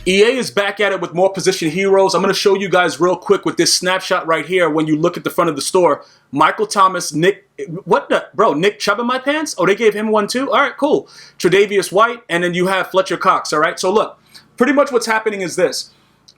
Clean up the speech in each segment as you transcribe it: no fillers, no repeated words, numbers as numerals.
EA is back at it with more position heroes. I'm going to show you guys real quick with this snapshot right here. When you look at the front of the store, Michael Thomas, Nick, what the, bro, Nick Chubb in my pants? Oh, they gave him one too? All right, cool. Tre'Davious White, and then you have Fletcher Cox, all right? So look, pretty much what's happening is this.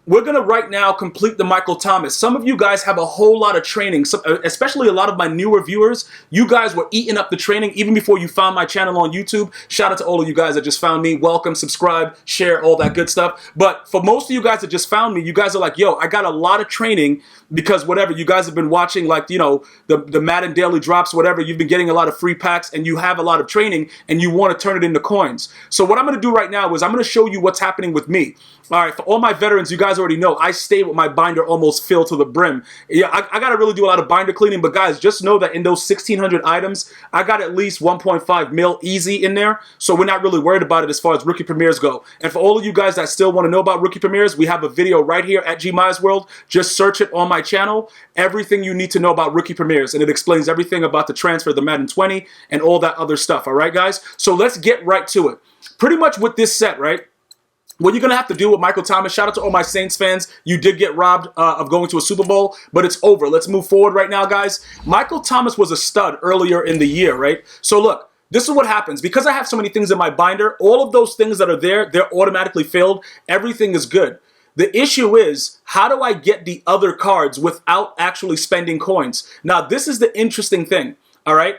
We're going to right now complete the Michael Thomas. Some of you guys have a whole lot of training, especially a lot of my newer viewers. You guys were eating up the training even before you found my channel on YouTube. Shout out to all of you guys that just found me. Welcome, subscribe, share, all that good stuff. But for most of you guys that just found me, you guys are like, yo, I got a lot of training because whatever, you guys have been watching, like, you know, the Madden daily drops, whatever. You've been getting a lot of free packs and you have a lot of training and you want to turn it into coins. So what I'm going to do right now is I'm going to show you what's happening with me. All right, for all my veterans, you guys already know I stay with my binder almost filled to the brim. Yeah, I got to really do a lot of binder cleaning, but guys, just know that in those 1,600 items, I got at least 1.5 mil easy in there, so we're not really worried about it as far as rookie premieres go. And for all of you guys that still want to know about rookie premieres, we have a video right here at GmiasWorld. Just search it on my channel. Everything you need to know about rookie premieres, and it explains everything about the transfer, the Madden 20, and all that other stuff, all right, guys? So let's get right to it. Pretty much with this set, right? What you're going to have to do with Michael Thomas, shout out to all my Saints fans. You did get robbed of going to a Super Bowl, but it's over. Let's move forward right now, guys. Michael Thomas was a stud earlier in the year, right? So look, this is what happens. Because I have so many things in my binder, all of those things that are there, they're automatically filled. Everything is good. The issue is, how do I get the other cards without actually spending coins? Now, this is the interesting thing, all right?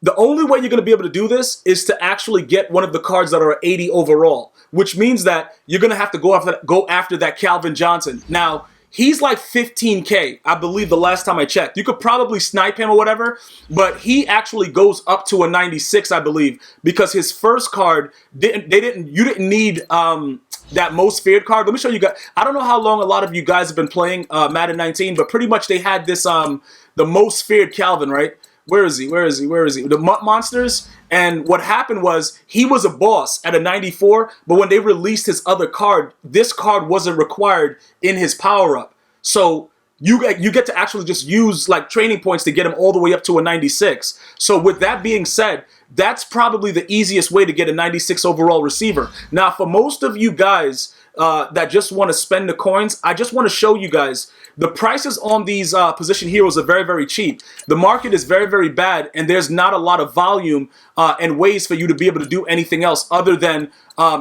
The only way you're going to be able to do this is to actually get one of the cards that are 80 overall, which means that you're going to have to go after that Calvin Johnson. Now, he's like 15K, I believe the last time I checked. You could probably snipe him or whatever, but he actually goes up to a 96, I believe, because his first card, you didn't need that most feared card. Let me show you guys. I don't know how long a lot of you guys have been playing Madden 19, but pretty much they had this, the most feared Calvin, right? Where is he? Where is he? Where is he? The Monsters. And what happened was he was a boss at a 94, but when they released his other card, this card wasn't required in his power-up. So you get to actually just use like training points to get him all the way up to a 96. So with that being said, that's probably the easiest way to get a 96 overall receiver. Now, for most of you guys that just want to spend the coins, I just want to show you guys the prices on these position heroes are very, very cheap. The market is very, very bad, and there's not a lot of volume and ways for you to be able to do anything else other than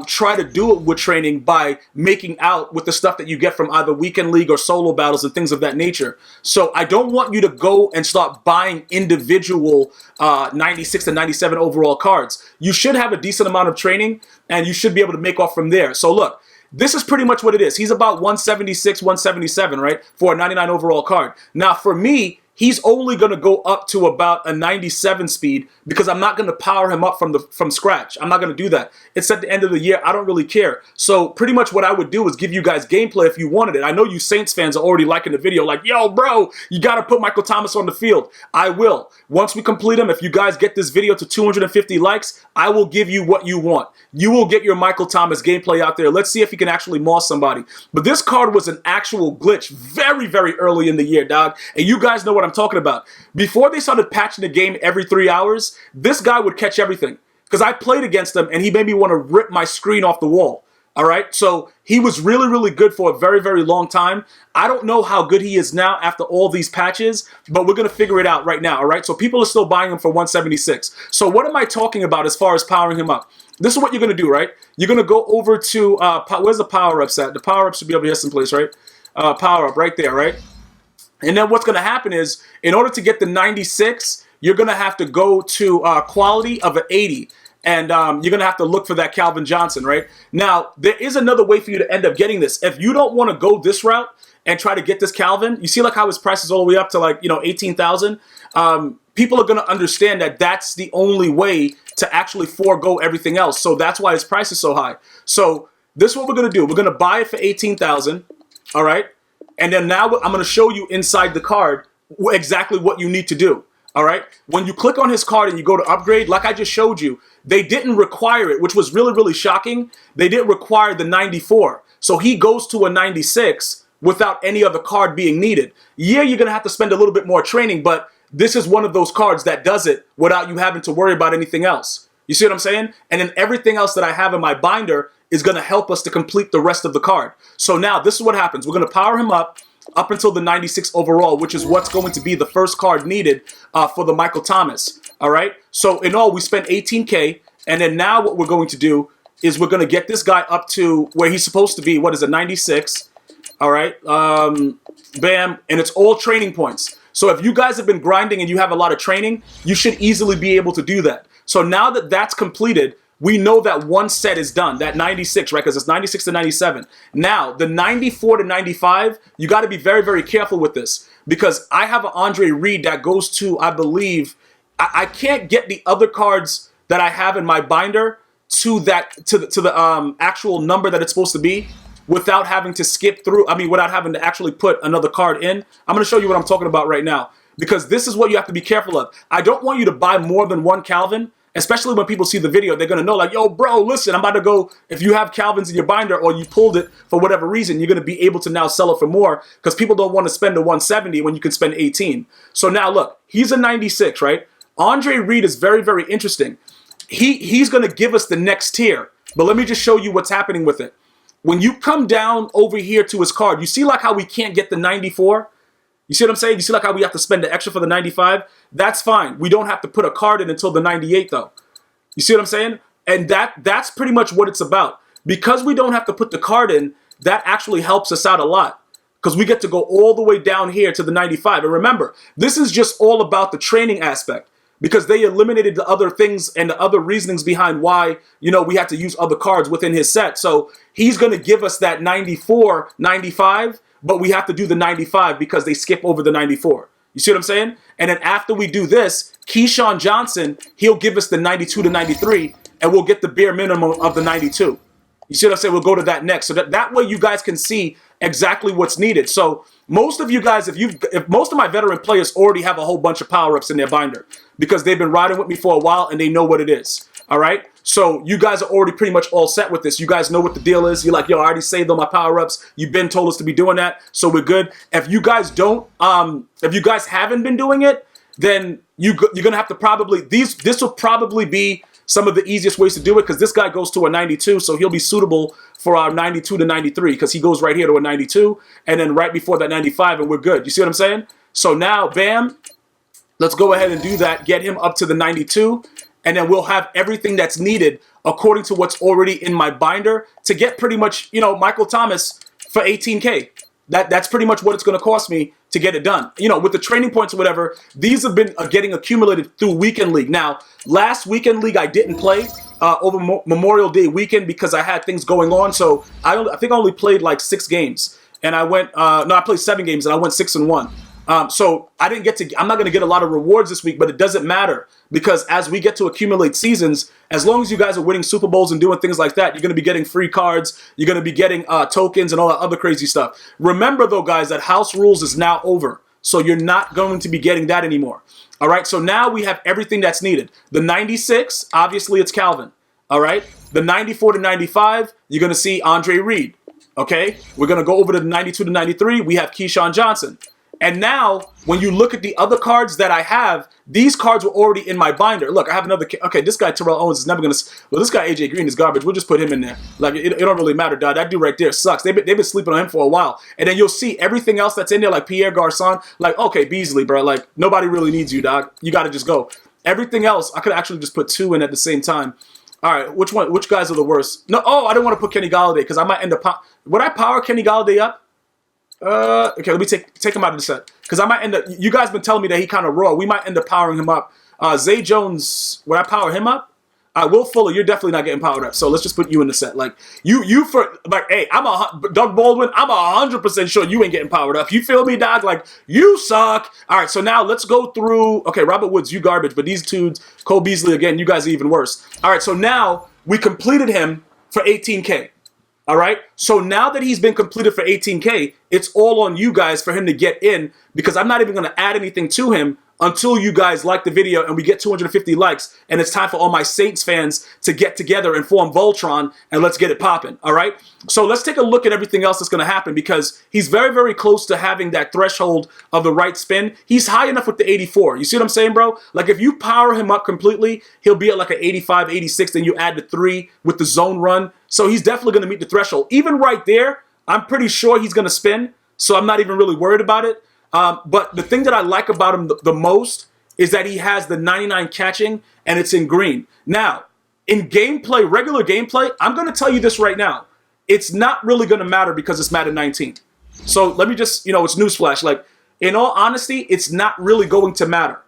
try to do it with training by making out with the stuff that you get from either weekend league or solo battles and things of that nature. So I don't want you to go and start buying individual 96 to 97 overall cards. You should have a decent amount of training, and you should be able to make off from there. So look, this is pretty much what it is. He's about 176, 177, right, for a 99 overall card. Now, for me, he's only going to go up to about a 97 speed because I'm not going to power him up from scratch. I'm not going to do that. It's at the end of the year. I don't really care. So pretty much what I would do is give you guys gameplay if you wanted it. I know you Saints fans are already liking the video like, yo, bro, you got to put Michael Thomas on the field. I will. Once we complete him, if you guys get this video to 250 likes, I will give you what you want. You will get your Michael Thomas gameplay out there. Let's see if he can actually moss somebody. But this card was an actual glitch very, very early in the year, dog. And you guys know what I'm talking about. Before they started patching the game every 3 hours, this guy would catch everything. Because I played against him, and he made me want to rip my screen off the wall. All right? So he was really, really good for a very, very long time. I don't know how good he is now after all these patches, but we're going to figure it out right now. All right? So people are still buying him for 176. So what am I talking about as far as powering him up? This is what you're going to do, right? You're going to go over to, where's the power-ups at? The power-up should be over here someplace, right? Power-up right there, right? And then what's going to happen is, in order to get the 96, you're going to have to go to quality of an 80. And you're going to have to look for that Calvin Johnson, right? Now, there is another way for you to end up getting this. If you don't want to go this route and try to get this Calvin, you see like how his price is all the way up to like, 18,000? People are going to understand that that's the only way to actually forego everything else. So that's why his price is so high. So this is what we're going to do. We're going to buy it for 18,000, all right? And then now I'm going to show you inside the card exactly what you need to do. All right. When you click on his card and you go to upgrade, like I just showed you, they didn't require it, which was really, really shocking. They didn't require the 94. So he goes to a 96 without any other card being needed. Yeah, you're going to have to spend a little bit more training, but this is one of those cards that does it without you having to worry about anything else. You see what I'm saying? And then everything else that I have in my binder is going to help us to complete the rest of the card. So now this is what happens. We're going to power him up until the 96 overall, which is what's going to be the first card needed for the Michael Thomas. All right. So in all, we spent 18K. And then now what we're going to do is we're going to get this guy up to where he's supposed to be. What is it? 96. All right. Bam. And it's all training points. So if you guys have been grinding and you have a lot of training, you should easily be able to do that. So now that that's completed, we know that one set is done, that 96, right? Because it's 96 to 97. Now, the 94 to 95, you got to be very, very careful with this because I have an Andre Reed that goes to, I believe, I can't get the other cards that I have in my binder to the actual number that it's supposed to be without having to skip through. I mean, without having to actually put another card in. I'm going to show you what I'm talking about right now because this is what you have to be careful of. I don't want you to buy more than one Calvin. Especially when people see the video, they're going to know like, yo, bro, listen, I'm about to go. If you have Calvins in your binder or you pulled it for whatever reason, you're going to be able to now sell it for more because people don't want to spend the 170 when you can spend 18. So now look, he's a 96, right? Andre Reed is very, very interesting. He's going to give us the next tier. But let me just show you what's happening with it. When you come down over here to his card, you see like how we can't get the 94? You see what I'm saying? You see like how we have to spend the extra for the 95? That's fine. We don't have to put a card in until the 98 though. You see what I'm saying? And that's pretty much what it's about. Because we don't have to put the card in, that actually helps us out a lot. Because we get to go all the way down here to the 95. And remember, this is just all about the training aspect. Because they eliminated the other things and the other reasonings behind why, you know, we had to use other cards within his set. So he's going to give us that 94, 95. But we have to do the 95 because they skip over the 94. You see what I'm saying? And then after we do this, Keyshawn Johnson, he'll give us the 92 to 93, and we'll get the bare minimum of the 92. You see what I'm saying? We'll go to that next. So that way you guys can see exactly what's needed. So most of you guys, if most of my veteran players already have a whole bunch of power-ups in their binder because they've been riding with me for a while and they know what it is. All right? So you guys are already pretty much all set with this. You guys know what the deal is. You're like, yo, I already saved all my power-ups. You've been told us to be doing that, so we're good. If you guys don't, if you guys haven't been doing it, then you're going to have to probably, this will probably be some of the easiest ways to do it because this guy goes to a 92, so he'll be suitable for our 92 to 93 because he goes right here to a 92 and then right before that 95 and we're good. You see what I'm saying? So now, bam, let's go ahead and do that. Get him up to the 92. And then we'll have everything that's needed according to what's already in my binder to get pretty much, you know, Michael Thomas for 18K. That's pretty much what it's going to cost me to get it done. You know, with the training points or whatever, these have been getting accumulated through Weekend League. Now, last Weekend League I didn't play over Memorial Day weekend because I had things going on. So I think I only played like 6 games. And I went, no, I played 7 games and I went 6-1. So I didn't get to, I'm not going to get a lot of rewards this week, but it doesn't matter because as we get to accumulate seasons, as long as you guys are winning Super Bowls and doing things like that, you're going to be getting free cards. You're going to be getting tokens and all that other crazy stuff. Remember though, guys, that House Rules is now over. So you're not going to be getting that anymore. All right. So now we have everything that's needed. The 96, obviously it's Calvin. All right. The 94 to 95, you're going to see Andre Reed. Okay. We're going to go over to the 92 to 93. We have Keyshawn Johnson. And now, when you look at the other cards that I have, these cards were already in my binder. Look, I have another. Okay, this guy Terrell Owens is never gonna. Well, this guy AJ Green is garbage. We'll just put him in there. Like it don't really matter, dog. That dude right there sucks. They've been sleeping on him for a while. And then you'll see everything else that's in there, like Pierre Garçon. Like okay, Beasley, bro. Like nobody really needs you, dog. You got to just go. Everything else, I could actually just put 2 in at the same time. All right, which one? Which guys are the worst? No, I didn't want to put Kenny Galladay because I might end up. Would I power Kenny Galladay up? Okay, let me take him out of the set because I might end up. You guys been telling me that he kind of raw. We might end up powering him up. Zay Jones, would I power him up? Will Fuller, you're definitely not getting powered up. So let's just put you in the set. Like you for like, hey, Doug Baldwin. I'm 100% sure you ain't getting powered up. You feel me, dog? Like you suck. All right, so now let's go through. Okay, Robert Woods, you garbage, but these two, Cole Beasley again, you guys are even worse. All right, so now we completed him for 18K. All right, so now that he's been completed for 18K, it's all on you guys for him to get in because I'm not even going to add anything to him until you guys like the video and we get 250 likes, and it's time for all my Saints fans to get together and form Voltron, and let's get it popping, all right? So let's take a look at everything else that's going to happen, because he's very, very close to having that threshold of the right spin. He's high enough with the 84. You see what I'm saying, bro? Like, if you power him up completely, he'll be at like an 85, 86, then you add the 3 with the zone run. So he's definitely going to meet the threshold. Even right there, I'm pretty sure he's going to spin, so I'm not even really worried about it. But the thing that I like about him the most is that he has the 99 catching, and it's in green. Now, in gameplay, regular gameplay, I'm going to tell you this right now. It's not really going to matter because it's Madden 19. So let me just, it's newsflash. Like, in all honesty, it's not really going to matter.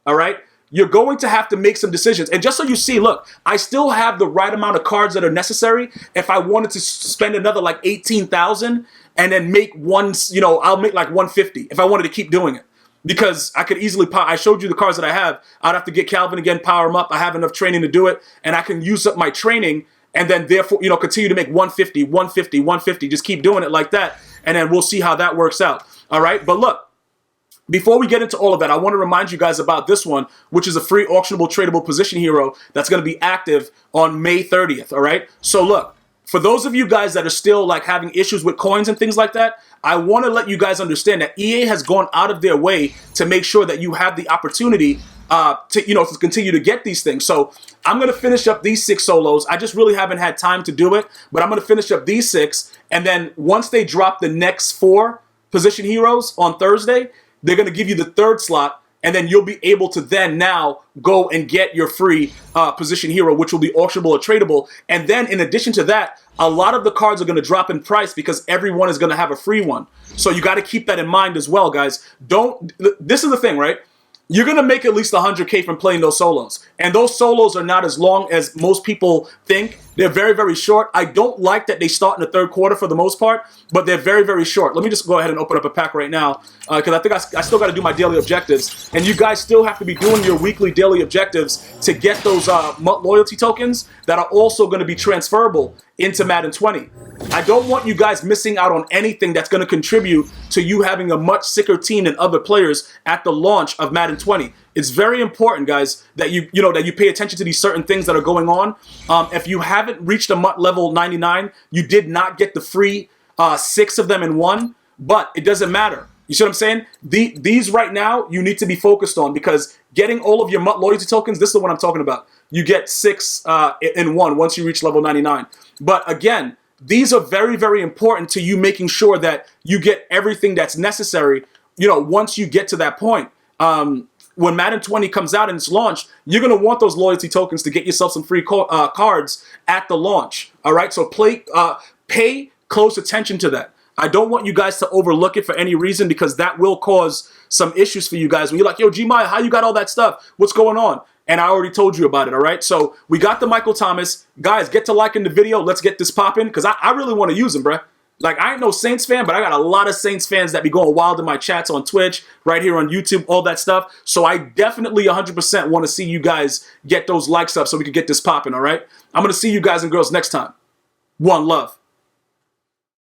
All right? You're going to have to make some decisions. And just so you see, look, I still have the right amount of cards that are necessary. If I wanted to spend another like 18,000 and then make one, I'll make like 150 if I wanted to keep doing it. Because I could easily, I showed you the cards that I have. I'd have to get Calvin again, power him up. I have enough training to do it. And I can use up my training and then therefore, continue to make 150, 150, 150. Just keep doing it like that. And then we'll see how that works out. All right. But look, before we get into all of that, I want to remind you guys about this one, which is a free auctionable tradable position hero that's going to be active on May 30th. All right. So look, for those of you guys that are still like having issues with coins and things like that, I want to let you guys understand that EA has gone out of their way to make sure that you have the opportunity to continue to get these things. So I'm going to finish up these 6 solos. I just really haven't had time to do it, but I'm going to finish up these 6. And then once they drop the next 4 position heroes on Thursday, they're going to give you the 3rd slot, and then you'll be able to then now go and get your free position hero, which will be auctionable or tradable. And then in addition to that, a lot of the cards are going to drop in price because everyone is going to have a free one. So you got to keep that in mind as well, guys. This is the thing, right? You're going to make at least 100K from playing those solos. And those solos are not as long as most people think. They're very, very short. I don't like that they start in the 3rd quarter for the most part, but they're very, very short. Let me just go ahead and open up a pack right now because I think I still got to do my daily objectives. And you guys still have to be doing your weekly daily objectives to get those loyalty tokens that are also going to be transferable into Madden 20. I don't want you guys missing out on anything that's going to contribute to you having a much sicker team than other players at the launch of Madden 20. It's very important, guys, that you pay attention to these certain things that are going on. If you haven't reached a MUT level 99, you did not get the free 6 of them in one, but it doesn't matter. You see what I'm saying? These right now, you need to be focused on, because getting all of your MUT loyalty tokens, this is the one I'm talking about. You get 6 in one once you reach level 99. But again, these are very, very important to you making sure that you get everything that's necessary, once you get to that point. When Madden 20 comes out and it's launched, you're going to want those loyalty tokens to get yourself some free cards at the launch. All right, so pay close attention to that. I don't want you guys to overlook it for any reason, because that will cause some issues for you guys. When you're like, yo, Gmia, how you got all that stuff? What's going on? And I already told you about it, all right? So we got the Michael Thomas. Guys, get to liking the video. Let's get this popping, because I really want to use him, bruh. Like, I ain't no Saints fan, but I got a lot of Saints fans that be going wild in my chats on Twitch, right here on YouTube, all that stuff. So I definitely 100% want to see you guys get those likes up so we can get this popping, all right? I'm going to see you guys and girls next time. One love.